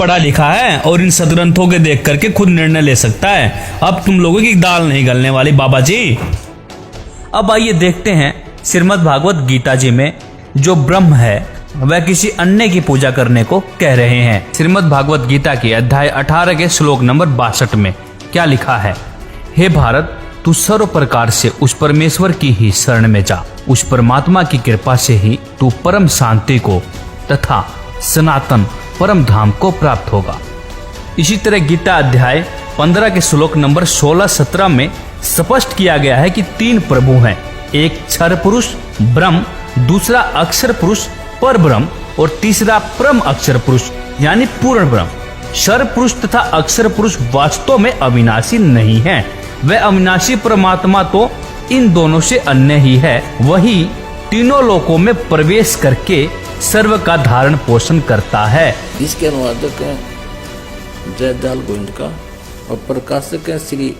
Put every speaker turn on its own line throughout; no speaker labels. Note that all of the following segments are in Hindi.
पढ़ा लिखा है और इन सदग्रंथों के देख करके खुद निर्णय ले सकता है। अब तुम लोगों की दाल नहीं गलने वाली बाबा जी। अब आइए देखते हैं श्रीमद् भागवत गीता जी में जो ब्रह्म है वह किसी अन्य की पूजा करने को कह रहे हैं। श्रीमद् भागवत गीता के अध्याय 18 के श्लोक नंबर 62 में क्या लिखा है। हे भारत, तू सर्व प्रकार से उस परमेश्वर की ही शरण में जा। उस परमात्मा की कृपा से ही तू परम शांति को तथा सनातन परम धाम को प्राप्त होगा। इसी तरह गीता अध्याय 15 के श्लोक नंबर 16-17 में स्पष्ट किया गया है कि 3 प्रभु हैं। एक क्षर पुरुष ब्रह्म, दूसरा अक्षर पुरुष पर ब्रह्म और तीसरा परम अक्षर पुरुष यानी पूर्ण ब्रह्म। क्षर पुरुष तथा अक्षर पुरुष वास्तव में अविनाशी नहीं है। वह अविनाशी परमात्मा तो इन दोनों से अन्य ही है। वही तीनों लोकों में प्रवेश करके सर्व का धारण पोषण करता है।
इसके अनुवादक हैं जयदयाल गोविंद का और प्रकाशक है श्री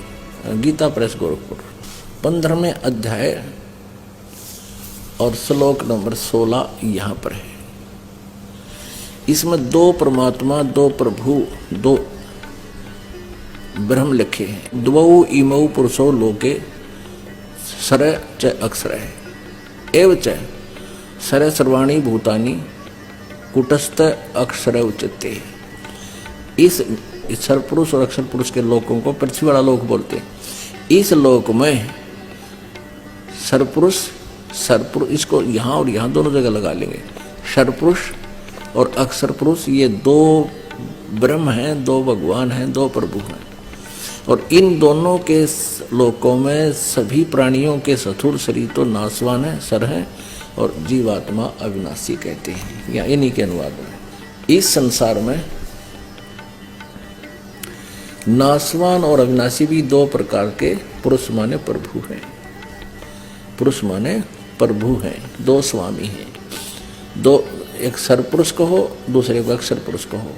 गीता प्रेस गोरखपुर। 15वें अध्याय और श्लोक नंबर 16 यहाँ पर है। इसमें 2 परमात्मा, 2 प्रभु, 2 ब्रह्म लिखे हैं। द्वौ इमौ पुरुषो लोके सर च अक्षर है एव च सर सर्वाणी भूतानि कुटस्थ अक्षर उच्यते। इस सर पुरुष और अक्षर पुरुष के लोकों को पृथ्वी वाला लोक बोलते हैं। इस लोक में सरपुरुष सरपुरुष इसको यहाँ और यहाँ दोनों जगह लगा लेंगे। सरपुरुष और अक्षर पुरुष ये 2 ब्रह्म हैं, 2 भगवान हैं, 2 प्रभु हैं। और इन दोनों के लोकों में सभी प्राणियों के स्थूल शरीर तो नाशवान है, सर है, और जीवात्मा अविनाशी कहते हैं। या इन्हीं के अनुवाद में इस संसार में नाशवान और अविनाशी भी 2 प्रकार के पुरुष माने प्रभु हैं। पुरुष माने प्रभु हैं, 2 स्वामी हैं। 2 एक सरपुरुष को हो, दूसरे को अक्षर पुरुष को हो।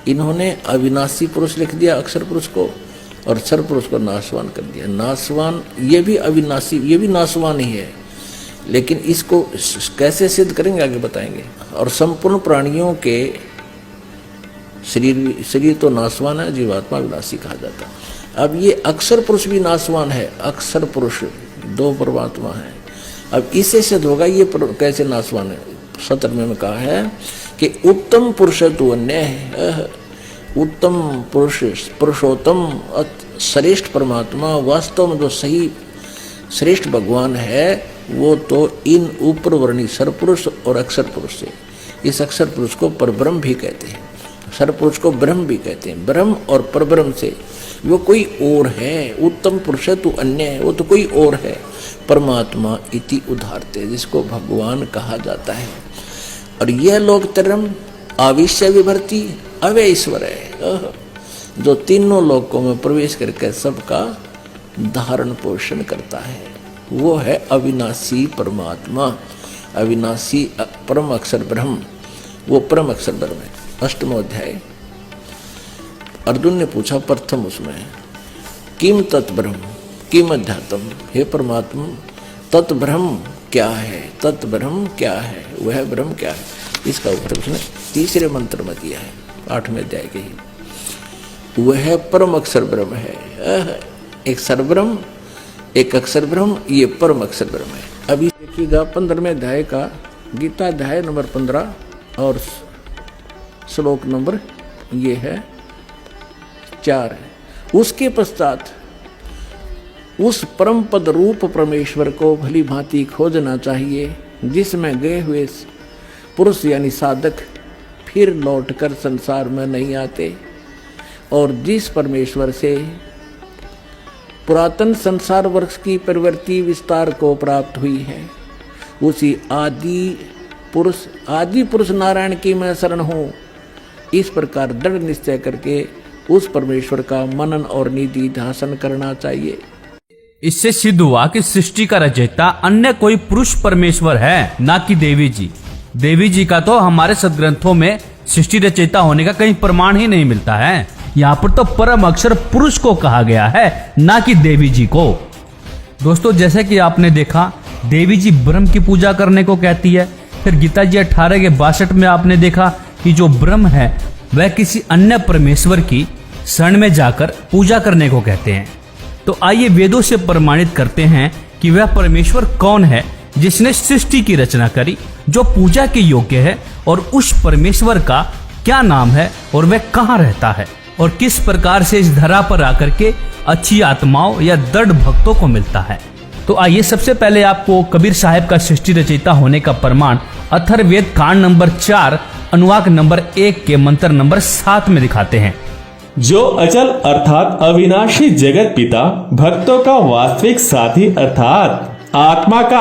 इन्होंने अविनाशी पुरुष लिख दिया अक्षर पुरुष को और सर पुरुष को नाशवान कर दिया। नाशवान ये भी अविनाशी, ये भी नाशवान ही है, लेकिन इसको कैसे सिद्ध करेंगे आगे बताएंगे। और संपूर्ण प्राणियों के शरीर तो नाशवान है, जीवात्मा विनाशी कहा जाता है। अब ये अक्षर पुरुष भी नाशवान है। अक्षर पुरुष 2 परमात्मा है। अब इससे सिद्ध होगा ये कैसे नाशवान है। 17वें में कहा है कि उत्तम पुरुष तो अन्य है। उत्तम पुरुष, पुरुषोत्तम, श्रेष्ठ परमात्मा, वास्तव में जो सही श्रेष्ठ भगवान है वो तो इन ऊपर वर्णी सरपुरुष और अक्षर पुरुष से। इस अक्षर पुरुष को परब्रह्म भी कहते हैं, सरपुरुष को ब्रह्म भी कहते हैं। ब्रह्म और परब्रह्म से वो कोई और है। उत्तम पुरुष तो अन्य है, वो तो कोई और है। परमात्मा इति उदाहरते, जिसको भगवान कहा जाता है। और यह लोक तरम आविश्य विभर्ति अव्यय ईश्वर है, जो तीनों लोकों में प्रवेश करके सबका धारण पोषण करता है। वो है अविनाशी परमात्मा, अविनाशी परम अक्षर ब्रह्म। वो परम अक्षर ब्रह्म है। 8वां अध्याय अर्जुन ने पूछा प्रथम उसमें किम तत्ब्रह्म किम अध्यात्म। हे परमात्मा, तत्ब्रह्म क्या है? तत्ब्रह्म क्या है? वह ब्रह्म क्या है? इसका उत्तर उसने 3रे मंत्र में दिया है, 8वें अध्याय के ही। वह परम अक्षर ब्रह्म है। एक सरब्रह्म, एक अक्षर ब्रह्म, ये परम अक्षर ब्रह्म है। अभी देखिएगा 15वें अध्याय का गीता अध्याय नंबर 15 और श्लोक नंबर ये है 4 है। उसके पश्चात उस परम पद रूप परमेश्वर को भली भांति खोजना चाहिए, जिसमें गए हुए पुरुष यानी साधक फिर लौटकर संसार में नहीं आते, और जिस परमेश्वर से पुरातन संसार वर्ष की प्रवृत्ति विस्तार को प्राप्त हुई है, उसी आदि पुरुष नारायण की मैं शरण हूँ। इस प्रकार दृढ़ निश्चय करके उस परमेश्वर का मनन और निधि ध्यान करना चाहिए।
इससे सिद्ध हुआ कि सृष्टि का रचयिता अन्य कोई पुरुष परमेश्वर है, ना कि देवी जी। देवी जी का तो हमारे सदग्रंथों में सृष्टि रचयिता होने का कहीं प्रमाण ही नहीं मिलता है। यहाँ पर तो परम अक्षर पुरुष को कहा गया है, ना कि देवी जी को। दोस्तों, जैसे कि आपने देखा, देवी जी ब्रह्म की पूजा करने को कहती है। फिर गीता जी 18 के 62 में आपने देखा कि जो ब्रह्म है वह किसी अन्य परमेश्वर की शरण में जाकर पूजा करने को कहते हैं। तो आइए वेदों से प्रमाणित करते हैं कि वह परमेश्वर कौन है जिसने सृष्टि की रचना करी, जो पूजा के योग्य है, और उस परमेश्वर का क्या नाम है और वह कहाँ रहता है और किस प्रकार से इस धरा पर आकर के अच्छी आत्माओं या दृढ़ भक्तों को मिलता है। तो आइए सबसे पहले आपको कबीर साहब का सृष्टि रचयिता होने का प्रमाण अथर्ववेद कांड नंबर 4 अनुवाक नंबर 1 के मंत्र नंबर 7 में दिखाते हैं।
जो अचल अर्थात अविनाशी जगत पिता, भक्तों का वास्तविक साथी अर्थात आत्मा का